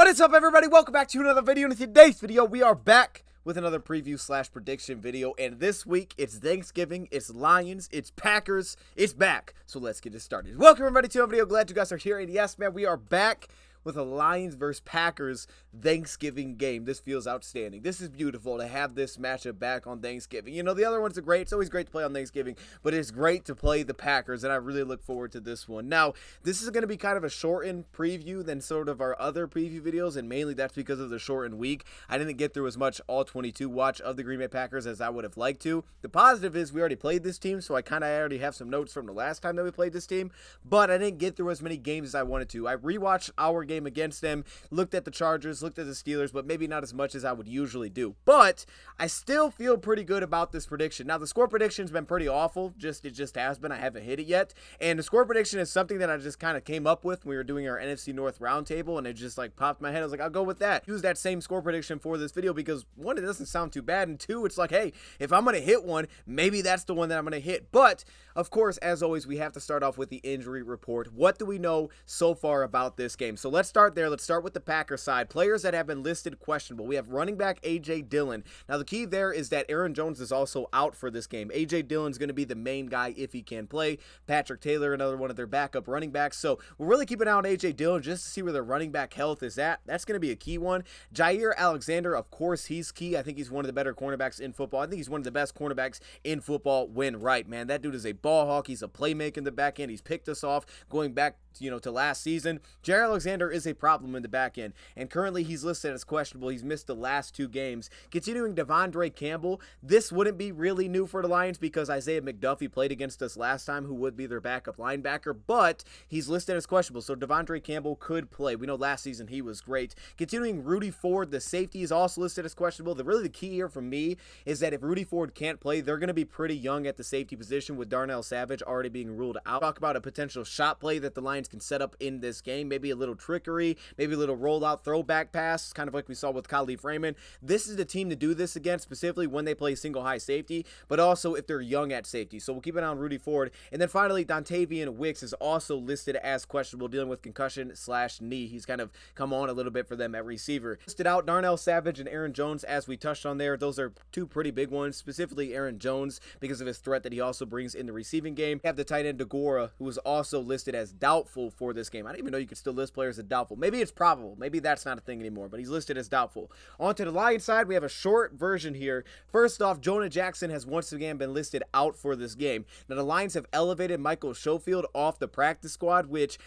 What is up, everybody? Welcome back to another video. In today's video, we are back with another preview / prediction video. And this week, it's Thanksgiving, it's Lions, it's Packers, it's back. So let's get it started. Welcome, everybody, to a video. Glad you guys are here. And yes, man, we are back with a Lions versus Packers Thanksgiving game. This feels outstanding. This is beautiful to have this matchup back on Thanksgiving. You know, the other ones are great. It's always great to play on Thanksgiving, but it's great to play the Packers, and I really look forward to this one. Now, this is going to be kind of a shortened preview than sort of our other preview videos, and mainly that's because of the shortened week. I didn't get through as much all-22 watch of the Green Bay Packers as I would have liked to. The positive is we already played this team, so I kind of already have some notes from the last time that we played this team, but I didn't get through as many games as I wanted to. I rewatched our game against them, looked at the Chargers, looked at the Steelers, but maybe not as much as I would usually do. But I still feel pretty good about this prediction. Now, the score prediction's been pretty awful. It just has been. I haven't hit it yet. And the score prediction is something that I just kind of came up with when we were doing our NFC North roundtable, and it just like popped in my head. I was like, I'll go with that. Use that same score prediction for this video because one, it doesn't sound too bad, and two, it's like, hey, if I'm going to hit one, maybe that's the one that I'm going to hit. But of course, as always, we have to start off with the injury report. What do we know so far about this game? So let's start there. Let's start with the Packers side. Players that have been listed questionable. We have running back A.J. Dillon. Now, the key there is that Aaron Jones is also out for this game. A.J. Dillon's going to be the main guy if he can play. Patrick Taylor, another one of their backup running backs. So we're really keeping an eye on A.J. Dillon just to see where their running back health is at. That's going to be a key one. Jair Alexander, of course, he's key. I think he's one of the better cornerbacks in football. I think he's one of the best cornerbacks in football when right, man. That dude is a ball hawk. He's a playmaker in the back end. He's picked us off going back to last season. Jair Alexander is a problem in the back end, and currently he's listed as questionable. He's missed the last 2 games. Continuing, Devondre Campbell. This wouldn't be really new for the Lions because Isaiah McDuffie played against us last time, who would be their backup linebacker, but he's listed as questionable, so Devondre Campbell could play. We know last season he was great. Continuing, Rudy Ford, the safety, is also listed as questionable. The key here for me is that if Rudy Ford can't play, they're going to be pretty young at the safety position with Darnell Savage already being ruled out. Talk about a potential shot play that the Lions can set up in this game, maybe a little trickery, maybe a little rollout throwback pass, kind of like we saw with Khalif Raymond. This is the team to do this against, specifically when they play single high safety, but also if they're young at safety. So we'll keep an eye on Rudy Ford. And then finally, Dontavian Wicks is also listed as questionable, dealing with concussion / knee. He's kind of come on a little bit for them at receiver. Listed out Darnell Savage and Aaron Jones, as we touched on there. Those are 2 pretty big ones, specifically Aaron Jones because of his threat that he also brings in the receiving game. We have the tight end DeGora, who is also listed as doubtful for this game. I didn't even know you could still list players as doubtful. Maybe it's probable. Maybe that's not a thing anymore, but he's listed as doubtful. On to the Lions side, we have a short version here. First off, Jonah Jackson has once again been listed out for this game. Now, the Lions have elevated Michael Schofield off the practice squad, which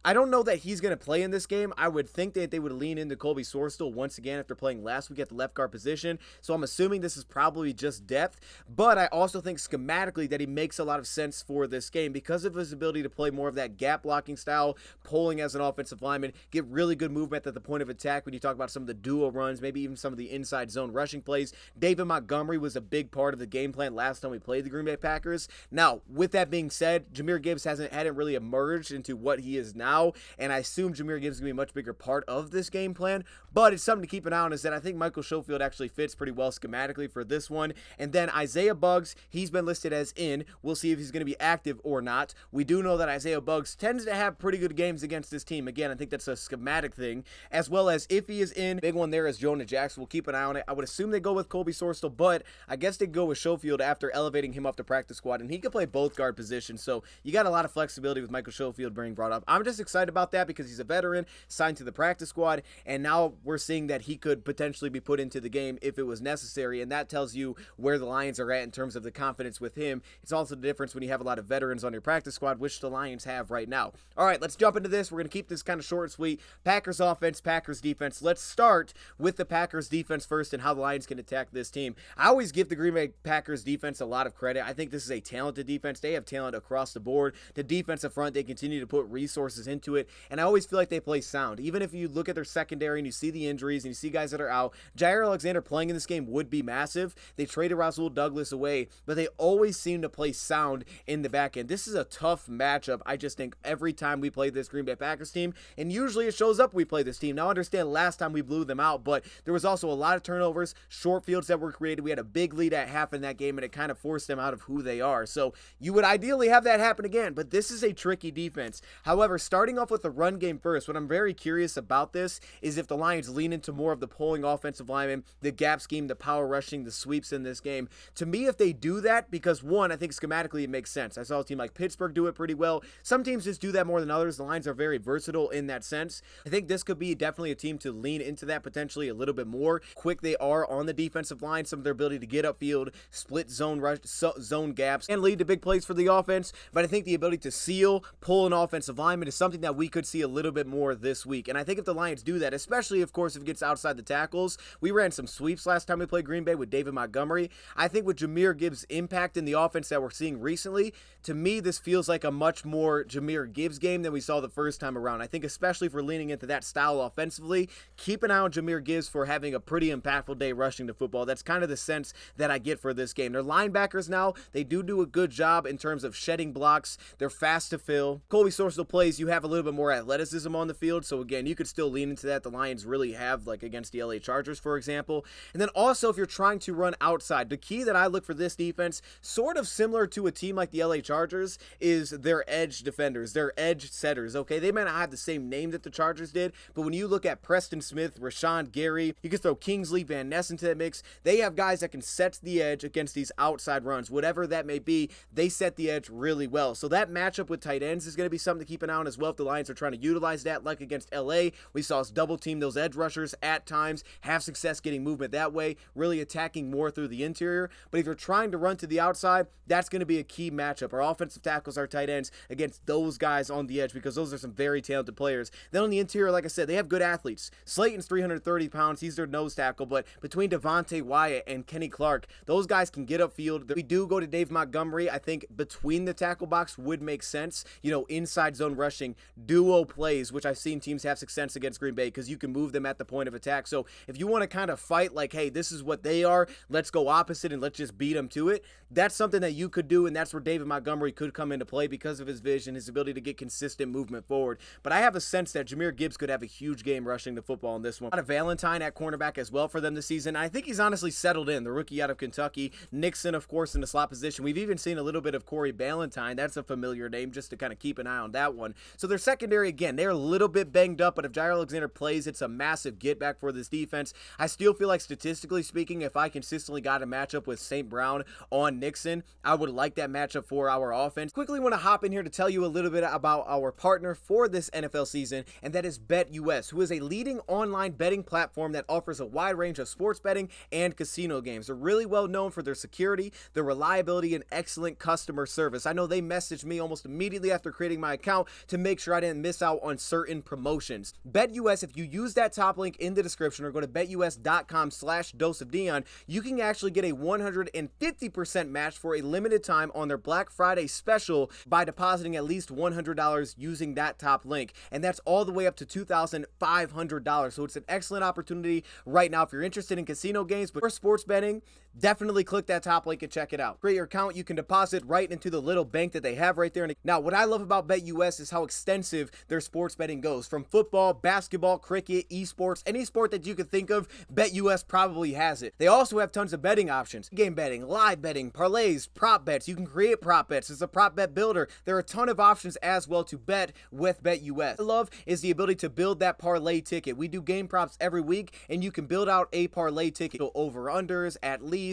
I don't know that he's going to play in this game. I would think that they would lean into Colby Sorstel once again after playing last week at the left guard position. So I'm assuming this is probably just depth. But I also think schematically that he makes a lot of sense for this game because of his ability to play more of that gap blocking style, pulling as an offensive lineman, get really good movement at the point of attack when you talk about some of the duo runs, maybe even some of the inside zone rushing plays. David Montgomery was a big part of the game plan last time we played the Green Bay Packers. Now, with that being said, Jahmyr Gibbs hadn't really emerged into what he is now. And I assume Jahmyr Gibbs is going to be a much bigger part of this game plan, but it's something to keep an eye on is that I think Michael Schofield actually fits pretty well schematically for this one. And then Isaiah Buggs, he's been listed as in. We'll see if he's going to be active or not. We do know that Isaiah Buggs tends to have pretty good games against this team. Again, I think that's a schematic thing, as well as if he is in. Big one there is Jonah Jackson. We'll keep an eye on it. I would assume they go with Colby Sorstel, but I guess they go with Schofield after elevating him off the practice squad, and he can play both guard positions, so you got a lot of flexibility with Michael Schofield being brought up. I'm just excited about that because he's a veteran, signed to the practice squad, and now we're seeing that he could potentially be put into the game if it was necessary, and that tells you where the Lions are at in terms of the confidence with him. It's also the difference when you have a lot of veterans on your practice squad, which the Lions have right now. All right, let's jump into this. We're going to keep this kind of short and sweet. Packers offense, Packers defense. Let's start with the Packers defense first and how the Lions can attack this team. I always give the Green Bay Packers defense a lot of credit. I think this is a talented defense. They have talent across the board. The defensive front, they continue to put resources into it, and I always feel like they play sound. Even if you look at their secondary and you see the injuries and you see guys that are out, Jair Alexander playing in this game would be massive. They traded Rasul Douglas away, but they always seem to play sound in the back end. This is a tough matchup, I just think, every time we play this Green Bay Packers team, and usually it shows up when we play this team. Now, I understand last time we blew them out, but there was also a lot of turnovers, short fields that were created. We had a big lead at half in that game, and it kind of forced them out of who they are. So you would ideally have that happen again, but this is a tricky defense. However, starting off with the run game first, what I'm very curious about this is if the Lions lean into more of the pulling offensive linemen, the gap scheme, the power rushing, the sweeps in this game. To me, if they do that, because one, I think schematically it makes sense. I saw a team like Pittsburgh do it pretty well. Some teams just do that more than others. The Lions are very versatile in that sense. I think this could be definitely a team to lean into that potentially a little bit more. Quick they are on the defensive line, some of their ability to get upfield, split zone rush, zone gaps, and lead to big plays for the offense. But I think the ability to seal, pull an offensive lineman is something that we could see a little bit more this week. And I think if the Lions do that, especially of course if it gets outside the tackles, we ran some sweeps last time we played Green Bay with David Montgomery. I think with Jahmyr Gibbs' impact in the offense that we're seeing recently, to me this feels like a much more Jahmyr Gibbs game than we saw the first time around. I think especially if we're leaning into that style offensively, keep an eye on Jahmyr Gibbs for having a pretty impactful day rushing the football. That's kind of the sense that I get for this game. Their linebackers now, they do a good job in terms of shedding blocks. They're fast to fill. Colby Sorsel plays, you have a little bit more athleticism on the field, so again, you could still lean into that. The Lions really have, like against the LA Chargers, for example. And then also, if you're trying to run outside, the key that I look for this defense, sort of similar to a team like the LA Chargers, is their edge defenders, their edge setters, okay? They may not have the same name that the Chargers did, but when you look at Preston Smith, Rashawn Gary, you can throw Kingsley Van Ness into that mix. They have guys that can set the edge against these outside runs. Whatever that may be, they set the edge really well. So that matchup with tight ends is going to be something to keep an eye on as well if the Lions are trying to utilize that, like against LA. We saw us double team those edge rushers at times, have success getting movement that way, really attacking more through the interior. But if you're trying to run to the outside, that's going to be a key matchup. Our offensive tackles, our tight ends, against those guys on the edge, because those are some very talented players. Then on the interior, like I said, they have good athletes. Slayton's 330 pounds. He's their nose tackle, but between Devontae Wyatt and Kenny Clark, those guys can get upfield. We do go to Dave Montgomery. I think between the tackle box would make sense. You know, inside zone rushing, duo plays, which I've seen teams have success against Green Bay because you can move them at the point of attack. So if you want to kind of fight like, hey, this is what they are, let's go opposite and let's just beat them to it, that's something that you could do, and that's where David Montgomery could come into play because of his vision, his ability to get consistent movement forward. But I have a sense that Jahmyr Gibbs could have a huge game rushing the football in this one. A lot of Valentine at cornerback as well for them this season. I think he's honestly settled in, the rookie out of Kentucky. Nixon, of course, in the slot position. We've even seen a little bit of Corey Ballantyne. That's a familiar name, just to kind of keep an eye on that one. So their secondary, again, they're a little bit banged up, but if Jair Alexander plays, it's a massive get back for this defense. I still feel like, statistically speaking, if I consistently got a matchup with St. Brown on Nixon, I would like that matchup for our offense. Quickly want to hop in here to tell you a little bit about our partner for this NFL season, and that is BetUS, who is a leading online betting platform that offers a wide range of sports betting and casino games. They're really well known for their security, their reliability, and excellent customer service. I know they messaged me almost immediately after creating my account to make sure I didn't miss out on certain promotions. BetUS, if you use that top link in the description or go to betus.com/DoseOfDion, you can actually get a 150% match for a limited time on their Black Friday special by depositing at least $100 using that top link. And that's all the way up to $2,500. So it's an excellent opportunity right now if you're interested in casino games, but for sports betting, definitely click that top link and check it out. Create your account. You can deposit right into the little bank that they have right there. Now, what I love about BetUS is how extensive their sports betting goes. From football, basketball, cricket, esports, any sport that you could think of, BetUS probably has it. They also have tons of betting options. Game betting, live betting, parlays, prop bets. You can create prop bets. It's a prop bet builder. There are a ton of options as well to bet with BetUS. What I love is the ability to build that parlay ticket. We do game props every week, and you can build out a parlay ticket. So over-unders, at least,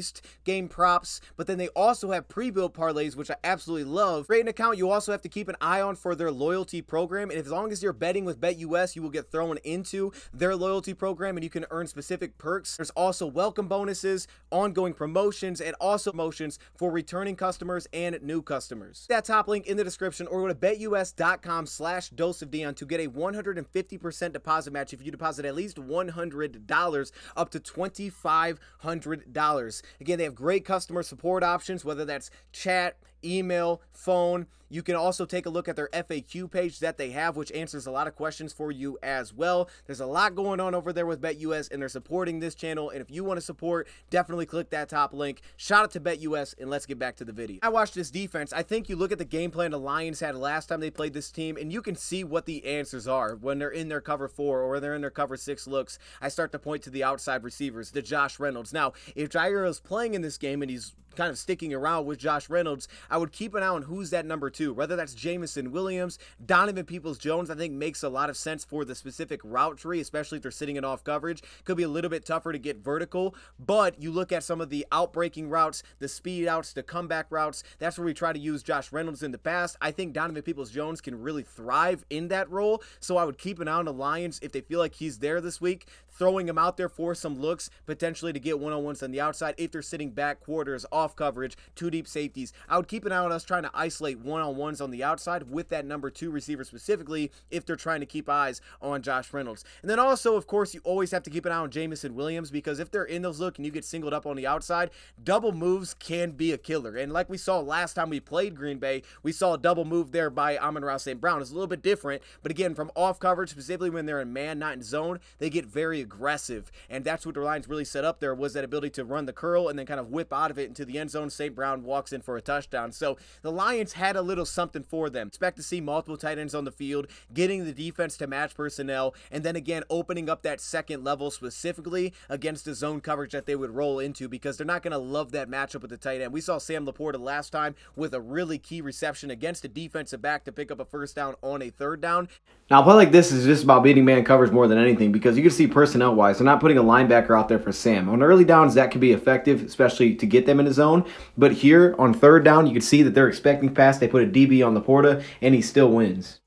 game props, but then they also have pre-built parlays, which I absolutely love. Create an account. You also have to keep an eye on for their loyalty program, and as long as you're betting with BetUS, you will get thrown into their loyalty program, and you can earn specific perks. There's also welcome bonuses, ongoing promotions, and also promotions for returning customers and new customers. That top link in the description, or go to betus.com/DoseOfDion to get a 150% deposit match if you deposit at least $100 up to $2,500. Again, they have great customer support options, whether that's chat, email, phone. You can also take a look at their FAQ page that they have, which answers a lot of questions for you as well. There's a lot going on over there with BetUS, and they're supporting this channel. And if you want to support, definitely click that top link. Shout out to BetUS, and let's get back to the video. I watched this defense. I think you look at the game plan the Lions had last time they played this team, and you can see what the answers are when they're in their cover 4 or they're in their cover 6 looks. I start to point to the outside receivers, the Josh Reynolds. Now, if Jair is playing in this game and he's kind of sticking around with Josh Reynolds, I would keep an eye on who's that number 2, whether that's Jamison Williams, Donovan Peoples-Jones. I think makes a lot of sense for the specific route tree, especially if they're sitting in off coverage. Could be a little bit tougher to get vertical, but you look at some of the outbreaking routes, the speed outs, the comeback routes, that's where we try to use Josh Reynolds in the past. I think Donovan Peoples-Jones can really thrive in that role, so I would keep an eye on the Lions if they feel like he's there this week, throwing him out there for some looks, potentially to get one-on-ones on the outside if they're sitting back quarters, off coverage, 2 deep safeties. I would keep an eye on us trying to isolate one-on-ones on the outside with that number 2 receiver specifically if they're trying to keep eyes on Josh Reynolds. And then also, of course, you always have to keep an eye on Jamison Williams, because if they're in those looks and you get singled up on the outside, double moves can be a killer. And like we saw last time we played Green Bay, we saw a double move there by Amon-Ra St. Brown. It's a little bit different, but again, from off coverage, specifically when they're in man, not in zone, they get very aggressive, and that's what the Lions really set up there, was that ability to run the curl and then kind of whip out of it into the end zone. St. Brown walks in for a touchdown. So the Lions had a little something for them. Expect to see multiple tight ends on the field, getting the defense to match personnel, and then again opening up that second level specifically against the zone coverage that they would roll into, because they're not going to love that matchup with the tight end. We saw Sam Laporta last time with a really key reception against a defensive back to pick up a first down on a third down. Now, a play like this is just about beating man coverage more than anything, because you can see personnel-wise, they're not putting a linebacker out there for Sam. On early downs, that can be effective, especially to get them in the zone. But here, on third down, you can see that they're expecting pass. They put a DB on Laporta, and he still wins.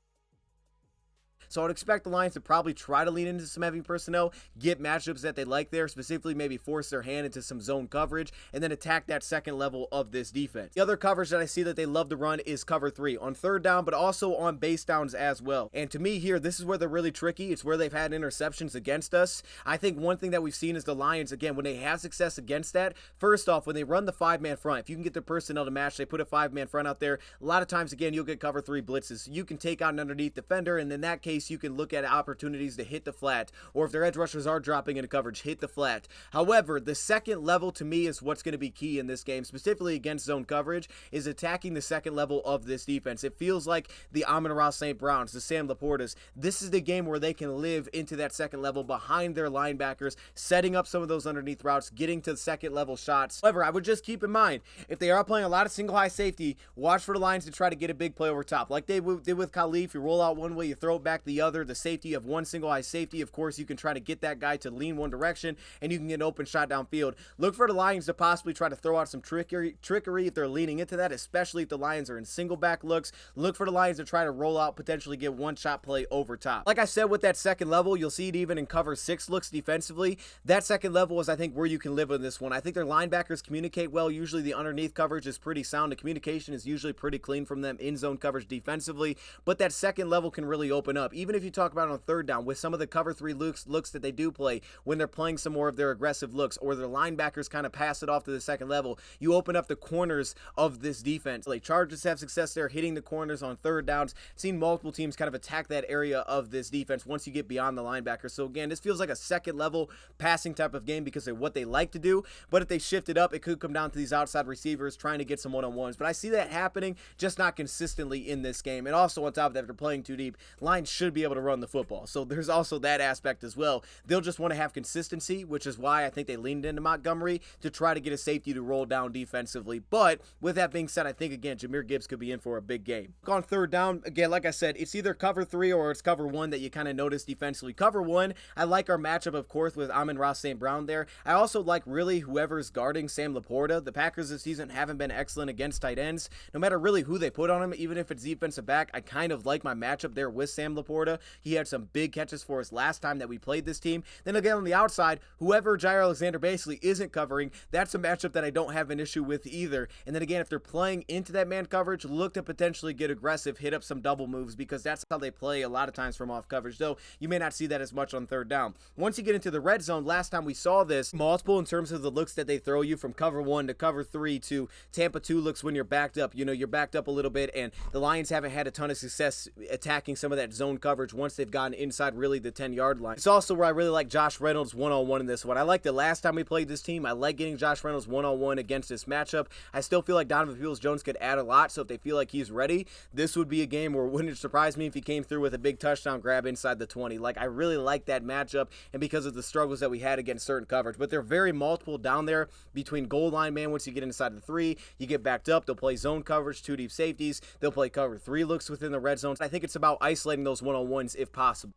So I would expect the Lions to probably try to lean into some heavy personnel, get matchups that they like there, specifically maybe force their hand into some zone coverage, and then attack that second level of this defense. The other coverage that I see that they love to run is cover 3 on third down, but also on base downs as well. And to me here, this is where they're really tricky. It's where they've had interceptions against us. I think one thing that we've seen is the Lions, again, when they have success against that, first off, when they run the 5-man front, if you can get the personnel to match, they put a 5-man front out there, a lot of times, again, you'll get cover 3 blitzes. You can take out an underneath defender, and in that case, you can look at opportunities to hit the flat, or if their edge rushers are dropping into coverage, hit the flat. However, the second level to me is what's going to be key in this game, specifically against zone coverage, is attacking the second level of this defense. It feels like the Amon-Ra St. Browns, the Sam Laportas, this is the game where they can live into that second level behind their linebackers, setting up some of those underneath routes, getting to the second level shots. However, I would just keep in mind, if they are playing a lot of single high safety, watch for the Lions to try to get a big play over top. Like they did with Khalif, you roll out one way, you throw it back the other, the safety of one single high safety. Of course, you can try to get that guy to lean one direction, and you can get an open shot downfield. Look for the Lions to possibly try to throw out some trickery if they're leaning into that, especially if the Lions are in single back looks. Look for the Lions to try to roll out, potentially get one shot play over top. Like I said, with that second level, you'll see it even in cover 6 looks defensively. That second level is, I think, where you can live in this one. I think their linebackers communicate well. Usually the underneath coverage is pretty sound. The communication is usually pretty clean from them in zone coverage defensively, but that second level can really open up. Even if you talk about it on third down, with some of the cover 3 looks that they do play, when they're playing some more of their aggressive looks, or their linebackers kind of pass it off to the second level, you open up the corners of this defense. Like Chargers have success there, hitting the corners on third downs. Seen multiple teams kind of attack that area of this defense once you get beyond the linebacker. So again, this feels like a second level passing type of game because of what they like to do, but if they shift it up, it could come down to these outside receivers trying to get some one-on-ones. But I see that happening, just not consistently in this game. And also on top of that, if they're playing too deep, Lions should be able to run the football. So there's also that aspect as well. They'll just want to have consistency, which is why I think they leaned into Montgomery to try to get a safety to roll down defensively. But with that being said, I think, again, Jahmyr Gibbs could be in for a big game. On third down, again, like I said, it's either cover 3 or it's cover 1 that you kind of notice defensively. Cover 1, I like our matchup, of course, with Amon-Ra St. Brown there. I also like really whoever's guarding Sam Laporta. The Packers this season haven't been excellent against tight ends. No matter really who they put on him, even if it's defensive back, I kind of like my matchup there with Sam Laporta. He had some big catches for us last time that we played this team. Then again, on the outside, whoever Jair Alexander basically isn't covering, that's a matchup that I don't have an issue with either. And then again, if they're playing into that man coverage, look to potentially get aggressive, hit up some double moves, because that's how they play a lot of times from off coverage, though you may not see that as much on third down. Once you get into the red zone, last time we saw this, multiple in terms of the looks that they throw you, from cover 1 to cover 3 to Tampa 2 looks when you're backed up. You know, you're backed up a little bit, and the Lions haven't had a ton of success attacking some of that zone coverage once they've gotten inside really the 10-yard line. It's also where I really like Josh Reynolds one-on-one in this one. I liked it last time we played this team. I like getting Josh Reynolds one-on-one against this matchup. I still feel like Donovan Peoples-Jones could add a lot, so if they feel like he's ready, this would be a game where it wouldn't surprise me if he came through with a big touchdown grab inside the 20. Like, I really like that matchup, and because of the struggles that we had against certain coverage. But they're very multiple down there between goal line man. Once you get inside the 3, you get backed up. They'll play zone coverage, 2 deep safeties. They'll play cover 3 looks within the red zone. I think it's about isolating those one-on-ones if possible.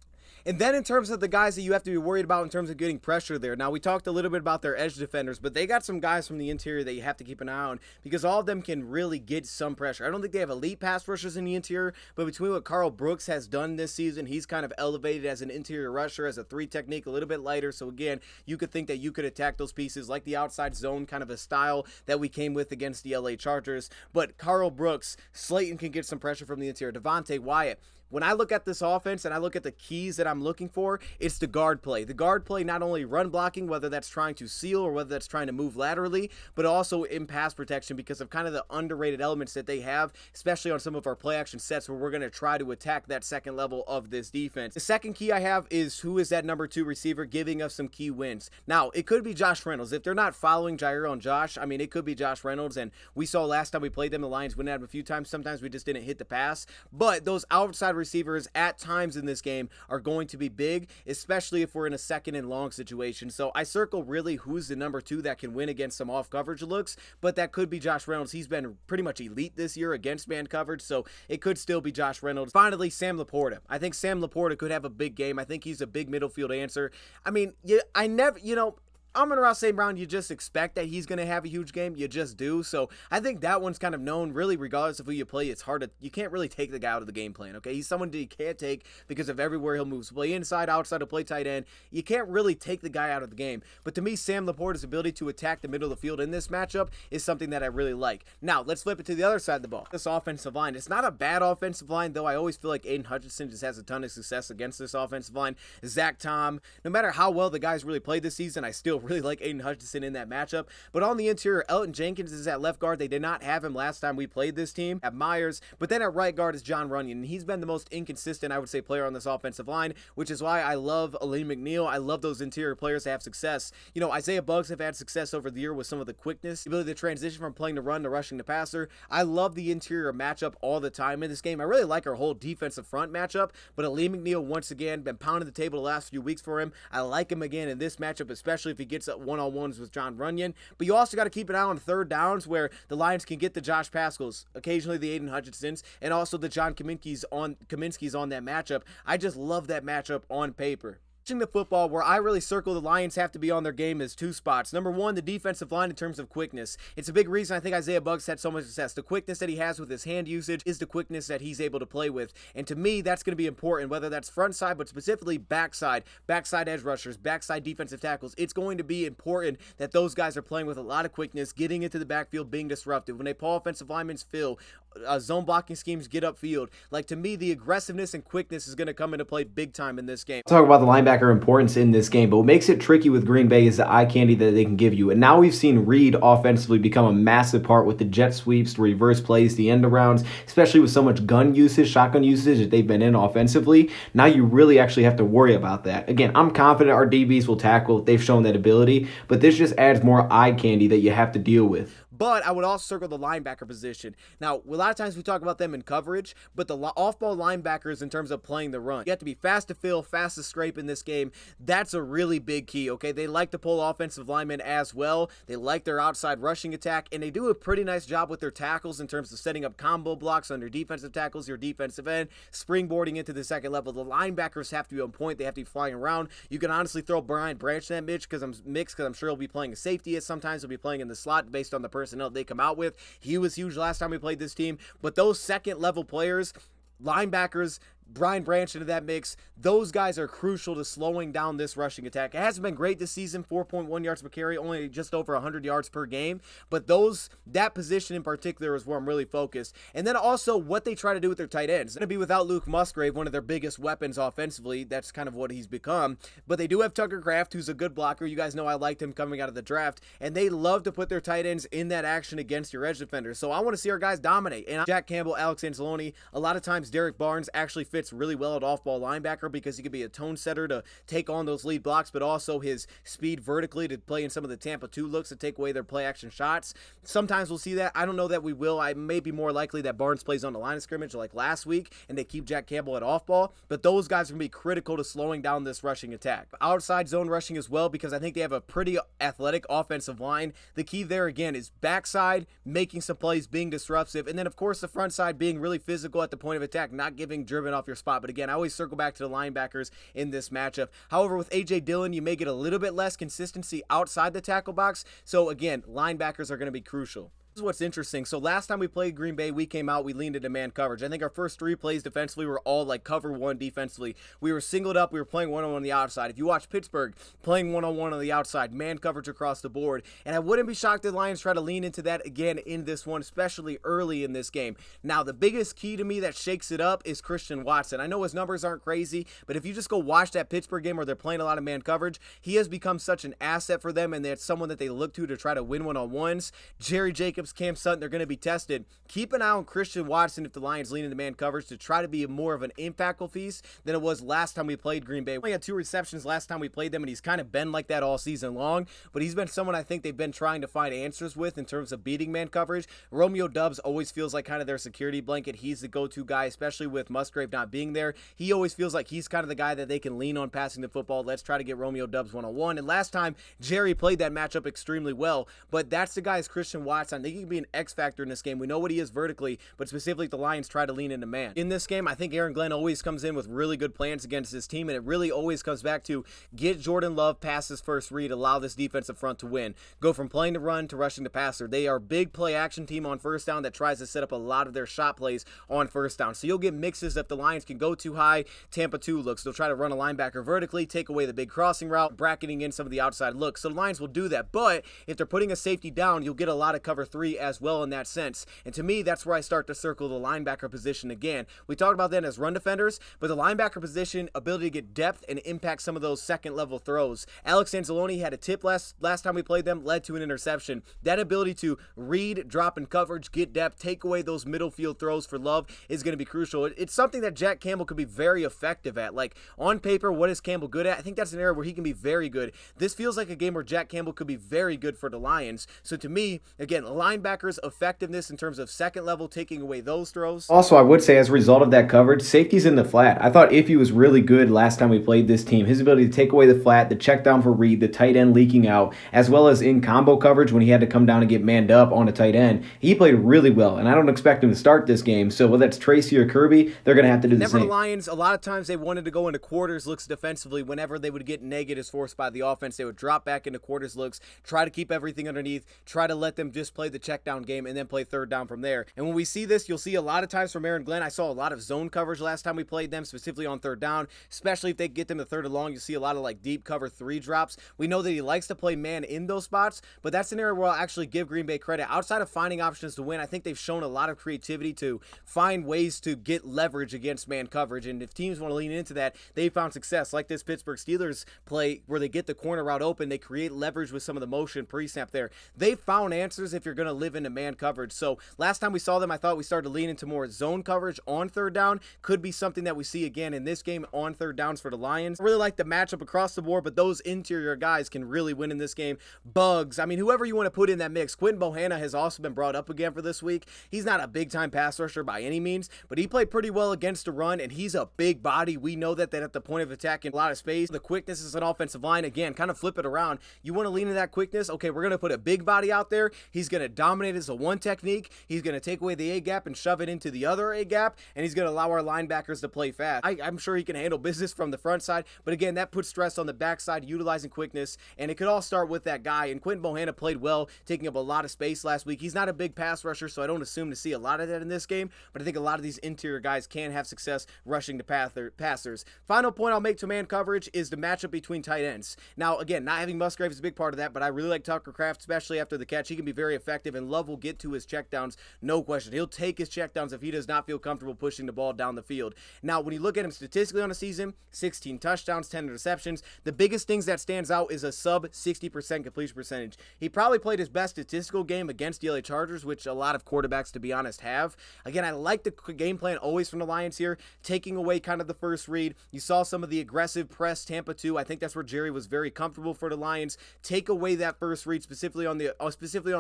And then in terms of the guys that you have to be worried about in terms of getting pressure there, now we talked a little bit about their edge defenders, but they got some guys from the interior that you have to keep an eye on because all of them can really get some pressure. I don't think they have elite pass rushers in the interior, but between what Carl Brooks has done this season, he's kind of elevated as an interior rusher, as a 3 technique, a little bit lighter. So again, you could think that you could attack those pieces like the outside zone, kind of a style that we came with against the LA Chargers. But Carl Brooks, Slayton can get some pressure from the interior. Devontae Wyatt. When I look at this offense and I look at the keys that I'm looking for, it's the guard play. The guard play, not only run blocking, whether that's trying to seal or whether that's trying to move laterally, but also in pass protection because of kind of the underrated elements that they have, especially on some of our play action sets where we're going to try to attack that second level of this defense. The second key I have is who is that number 2 receiver giving us some key wins. Now, it could be Josh Reynolds. If they're not following Jair on Josh, I mean, it could be Josh Reynolds, and we saw last time we played them, the Lions went at him a few times. Sometimes we just didn't hit the pass, but those outside receivers at times in this game are going to be big, especially if we're in a second and long situation. So I circle really who's the number 2 that can win against some off coverage looks, but that could be Josh Reynolds. He's been pretty much elite this year against man coverage, so it could still be Josh Reynolds. Finally, Sam Laporta. I think Sam Laporta could have a big game. I think he's a big middle field answer. I mean, Amon-Ra St. Brown, you just expect that he's going to have a huge game. You just do. So I think that one's kind of known, really, regardless of who you play. It's hard to, you can't really take the guy out of the game plan, okay? He's someone that you can't take because of everywhere he'll move. So play inside, outside, to play tight end. You can't really take the guy out of the game. But to me, Sam Laporta's ability to attack the middle of the field in this matchup is something that I really like. Now, let's flip it to the other side of the ball. This offensive line. It's not a bad offensive line, though I always feel like Aiden Hutchinson just has a ton of success against this offensive line. Zach Tom, no matter how well the guys really played this season, I still really like Aiden Hutchinson in that matchup. But on the interior, Elton Jenkins is at left guard. They did not have him last time we played this team. At Myers, but then at right guard is John Runyon, and he's been the most inconsistent, I would say, player on this offensive line, which is why I love Aleem McNeil. I love those interior players that have success. You know, Isaiah Buggs have had success over the year with some of the quickness, the ability to transition from playing to run to rushing to passer. I love the interior matchup all the time in this game. I really like our whole defensive front matchup, but Aleem McNeil, once again, been pounding the table the last few weeks for him. I like him again in this matchup, especially if he gets up one-on-ones with John Runyon. But you also got to keep an eye on third downs where the Lions can get the Josh Pascals, occasionally the Aiden Hutchinsons, and also the John Kaminsky's on that matchup. I just love that matchup on paper. The football, where I really circle the Lions have to be on their game, is 2 spots. Number 1, the defensive line in terms of quickness. It's a big reason I think Isaiah Buggs had so much success. The quickness that he has with his hand usage is the quickness that he's able to play with. And to me, that's going to be important, whether that's front side, but specifically backside edge rushers, backside defensive tackles. It's going to be important that those guys are playing with a lot of quickness, getting into the backfield, being disruptive. When they pull offensive linemen fill, zone blocking schemes get upfield. Like, to me, the aggressiveness and quickness is going to come into play big time in this game. Talk about the linebacker importance in this game, but what makes it tricky with Green Bay is the eye candy that they can give you. And now we've seen Reed offensively become a massive part with the jet sweeps, the reverse plays, the end arounds, especially with so much gun usage, shotgun usage that they've been in offensively. Now you really actually have to worry about that. Again, I'm confident our DBs will tackle. They've shown that ability, but this just adds more eye candy that you have to deal with. But I would also circle the linebacker position. Now, a lot of times we talk about them in coverage, but the off-ball linebackers in terms of playing the run. You have to be fast to fill, fast to scrape in this game. That's a really big key, okay? They like to pull offensive linemen as well. They like their outside rushing attack, and they do a pretty nice job with their tackles in terms of setting up combo blocks on their defensive tackles, your defensive end, springboarding into the second level. The linebackers have to be on point. They have to be flying around. You can honestly throw Brian Branch in that mix because I'm sure he'll be playing a safety. Sometimes he'll be playing in the slot based on the personnel they come out with. He was huge last time we played this team, but those second level players, linebackers, Brian Branch into that mix, those guys are crucial to slowing down this rushing attack. It hasn't been great this season, 4.1 yards per carry, only just over 100 yards per game, but that position in particular is where I'm really focused. And then also what they try to do with their tight ends. It's going to be without Luke Musgrave, one of their biggest weapons offensively. That's kind of what he's become. But they do have Tucker Kraft, who's a good blocker. You guys know I liked him coming out of the draft, and they love to put their tight ends in that action against your edge defenders. So I want to see our guys dominate. And Jack Campbell, Alex Anzalone, a lot of times Derek Barnes actually fit fits really well at off-ball linebacker because he could be a tone setter to take on those lead blocks, but also his speed vertically to play in some of the Tampa 2 looks to take away their play action shots. Sometimes we'll see that. I don't know that we will. I may be more likely that Barnes plays on the line of scrimmage like last week and they keep Jack Campbell at off-ball, but those guys are going to be critical to slowing down this rushing attack. Outside zone rushing as well because I think they have a pretty athletic offensive line. The key there again is backside, making some plays, being disruptive, and then of course the front side being really physical at the point of attack, not giving driven off your spot. But again, I always circle back to the linebackers in this matchup. However, with A.J. Dillon, you may get a little bit less consistency outside the tackle box. So again, linebackers are going to be crucial. This is what's interesting. So last time we played Green Bay, we came out, we leaned into man coverage. I think our first 3 plays defensively were all like cover 1 defensively. We were singled up, we were playing one-on-one on the outside. If you watch Pittsburgh, playing one-on-one on the outside, man coverage across the board. And I wouldn't be shocked if the Lions try to lean into that again in this one, especially early in this game. Now, the biggest key to me that shakes it up is Christian Watson. I know his numbers aren't crazy, but if you just go watch that Pittsburgh game where they're playing a lot of man coverage, he has become such an asset for them, and that's someone that they look to try to win one-on-ones. Jerry Jacobs, Cam Sutton, they're going to be tested. Keep an eye on Christian Watson if the Lions lean into man coverage to try to be more of an impactful piece than it was last time we played Green Bay. We only had 2 receptions last time we played them, and he's kind of been like that all season long, but he's been someone I think they've been trying to find answers with in terms of beating man coverage. Romeo Doubs always feels like kind of their security blanket. He's the go-to guy, especially with Musgrave not being there. He always feels like he's kind of the guy that they can lean on passing the football. Let's try to get Romeo Doubs one-on-one. And last time, Jerry played that matchup extremely well, but that's the guy is Christian Watson. I think he can be an X factor in this game. We know what he is vertically, but specifically the Lions try to lean into man. In this game, I think Aaron Glenn always comes in with really good plans against his team, and it really always comes back to get Jordan Love past his first read, allow this defensive front to win. Go from playing to run to rushing to passer. They are a big play action team on first down that tries to set up a lot of their shot plays on first down. So you'll get mixes if the Lions can go too high, Tampa 2 looks. They'll try to run a linebacker vertically, take away the big crossing route, bracketing in some of the outside looks. So the Lions will do that, but if they're putting a safety down, you'll get a lot of cover 3 as well in that sense. And to me, that's where I start to circle the linebacker position again. We talked about that as run defenders, but the linebacker position, ability to get depth and impact some of those second level throws. Alex Anzalone had a tip last time we played them, led to an interception. That ability to read, drop in coverage, get depth, take away those middle field throws for Love is going to be crucial. It's something that Jack Campbell could be very effective at. Like on paper, what is Campbell good at? I think that's an area where he can be very good. This feels like a game where Jack Campbell could be very good for the Lions. So to me, again, linebackers' effectiveness in terms of second level, taking away those throws. Also, I would say as a result of that coverage, safety's in the flat. I thought Iffy was really good last time we played this team. His ability to take away the flat, the check down for read, the tight end leaking out, as well as in combo coverage when he had to come down and get manned up on a tight end. He played really well, and I don't expect him to start this game. So whether that's Tracy or Kirby, they're going to have to do the same. The Lions, a lot of times they wanted to go into quarters looks defensively. Whenever they would get negatives forced by the offense, they would drop back into quarters looks, try to keep everything underneath, try to let them just play the check down game, and then play third down from there. And when we see this, you'll see a lot of times from Aaron Glenn. I saw a lot of zone coverage last time we played them, specifically on third down, especially if they get them to third and long. You'll see a lot of like deep cover 3 drops. We know that he likes to play man in those spots, but that's an area where I'll actually give Green Bay credit. Outside of finding options to win, I think they've shown a lot of creativity to find ways to get leverage against man coverage, and if teams want to lean into that, they found success. Like this Pittsburgh Steelers play where they get the corner route open, they create leverage with some of the motion pre-snap there. They found answers if you're going to live into man coverage. So last time we saw them, I thought we started to lean into more zone coverage on third down. Could be something that we see again in this game on third downs for the Lions. I really like the matchup across the board, but those interior guys can really win in this game. Bugs, I mean, whoever you want to put in that mix. Quentin Bohanna has also been brought up again for this week. He's not a big-time pass rusher by any means, but he played pretty well against the run, and he's a big body. We know that at the point of attack in a lot of space. The quickness is an offensive line. Again, kind of flip it around. You want to lean into that quickness? Okay, we're going to put a big body out there. He's going to dominate as a one technique. He's going to take away the A-gap and shove it into the other A-gap, and he's going to allow our linebackers to play fast. I'm sure he can handle business from the front side, but again, that puts stress on the backside, utilizing quickness, and it could all start with that guy, and Quentin Bohanna played well, taking up a lot of space last week. He's not a big pass rusher, so I don't assume to see a lot of that in this game, but I think a lot of these interior guys can have success rushing to passers. Final point I'll make to man coverage is the matchup between tight ends. Now, again, not having Musgrave is a big part of that, but I really like Tucker Kraft, especially after the catch. He can be very effective effective, and Love will get to his checkdowns, no question. He'll take his checkdowns if he does not feel comfortable pushing the ball down the field. Now, when you look at him statistically on a season, 16 touchdowns, 10 interceptions, the biggest things that stands out is a sub 60% completion percentage. He probably played his best statistical game against the LA Chargers, which a lot of quarterbacks, to be honest, have. Again, I like the game plan always from the Lions here, taking away kind of the first read. You saw some of the aggressive press Tampa 2. I think that's where Jerry was very comfortable for the Lions. Take away that first read specifically on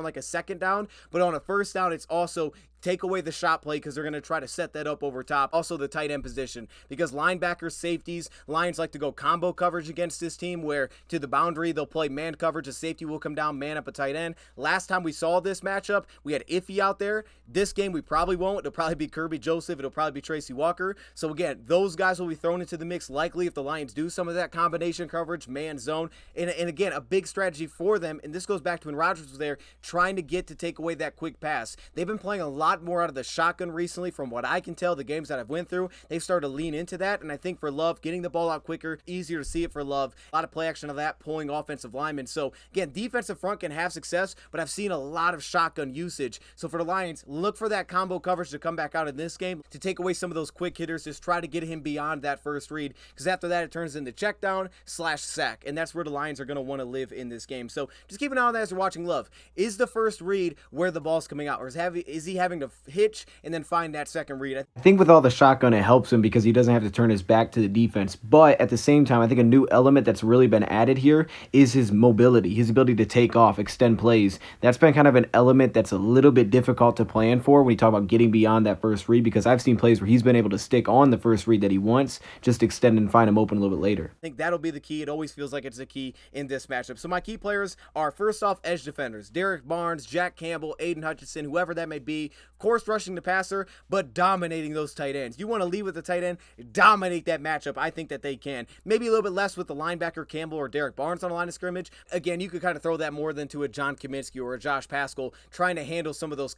like a second down, but on a first down, it's also take away the shot play because they're going to try to set that up over top. Also, the tight end position, because linebackers, safeties, Lions like to go combo coverage against this team where to the boundary, they'll play man coverage. A safety will come down, man up a tight end. Last time we saw this matchup, we had Iffy out there. This game, we probably won't. It'll probably be Kirby Joseph. It'll probably be Tracy Walker. So again, those guys will be thrown into the mix likely if the Lions do some of that combination coverage, man zone. And again, a big strategy for them, and this goes back to when Rodgers was there, trying to get to take away that quick pass. They've been playing a lot more out of the shotgun recently. From what I can tell, the games that I've went through, they've started to lean into that, and I think for Love, getting the ball out quicker, easier to see it for Love. A lot of play action of that, pulling offensive linemen. So again, defensive front can have success, but I've seen a lot of shotgun usage. So for the Lions, look for that combo coverage to come back out in this game to take away some of those quick hitters. Just try to get him beyond that first read, because after that, it turns into check down / sack, and that's where the Lions are going to want to live in this game. So just keep an eye on that as you're watching Love. Is the first read where the ball's coming out, or is he having to hitch and then find that second read? I think with all the shotgun, it helps him because he doesn't have to turn his back to the defense. But at the same time, I think a new element that's really been added here is his mobility, his ability to take off, extend plays. That's been kind of an element that's a little bit difficult to plan for when you talk about getting beyond that first read, because I've seen plays where he's been able to stick on the first read that he wants, just extend and find him open a little bit later. I think that'll be the key. It always feels like it's the key in this matchup. So my key players are, first off, edge defenders. Derek Barnes, Jack Campbell, Aiden Hutchinson, whoever that may be. Of course, rushing the passer, but dominating those tight ends. You want to lead with the tight end, dominate that matchup. I think that they can. Maybe a little bit less with the linebacker Campbell or Derek Barnes on the line of scrimmage. Again, you could kind of throw that more than to a John Kaminsky or a Josh Paschal trying to handle some of those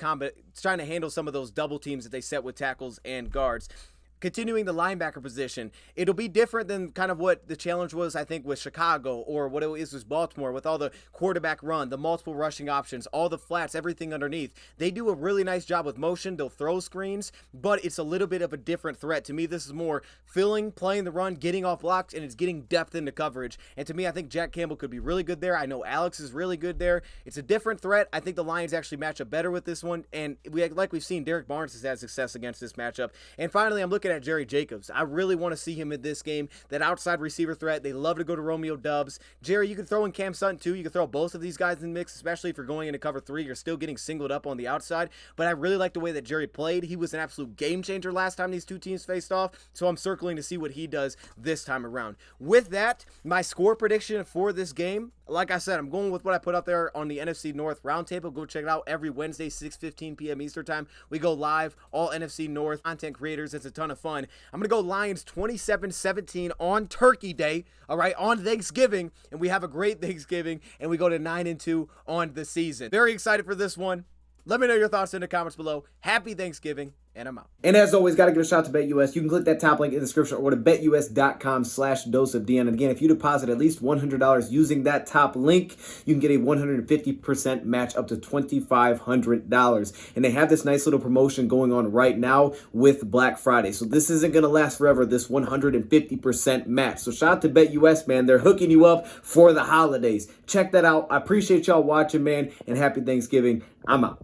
double teams that they set with tackles and guards. Continuing the linebacker position, it'll be different than kind of what the challenge was, I think, with Chicago or what it is with Baltimore, with all the quarterback run, the multiple rushing options, all the flats, everything underneath. They do a really nice job with motion. They'll throw screens, but it's a little bit of a different threat. To me, this is more filling, playing the run, getting off blocks, and it's getting depth into coverage. And to me, I think Jack Campbell could be really good there. I know Alex is really good there. It's a different threat. I think the Lions actually match up better with this one, and like we've seen, Derek Barnes has had success against this matchup. And finally, I'm looking at Jerry Jacobs. I really want to see him in this game. That outside receiver threat. They love to go to Romeo Doubs. Jerry, you can throw in Cam Sutton too. You can throw both of these guys in the mix, especially if you're going into cover 3. You're still getting singled up on the outside. But I really like the way that Jerry played. He was an absolute game changer last time these two teams faced off. So I'm circling to see what he does this time around. With that, my score prediction for this game, like I said, I'm going with what I put out there on the NFC North Roundtable. Go check it out every Wednesday, 6:15 p.m. Eastern Time. We go live, all NFC North content creators. It's a ton of fun. I'm going to go Lions 27-17 on Turkey Day, all right, on Thanksgiving, and we have a great Thanksgiving, and we go to 9-2 on the season. Very excited for this one. Let me know your thoughts in the comments below. Happy Thanksgiving, and I'm out. And as always, got to give a shout out to BetUS. You can click that top link in the description or to betus.com/DoseOfDion. And again, if you deposit at least $100 using that top link, you can get a 150% match up to $2,500. And they have this nice little promotion going on right now with Black Friday. So this isn't going to last forever, this 150% match. So shout out to BetUS, man. They're hooking you up for the holidays. Check that out. I appreciate y'all watching, man, and happy Thanksgiving. I'm out.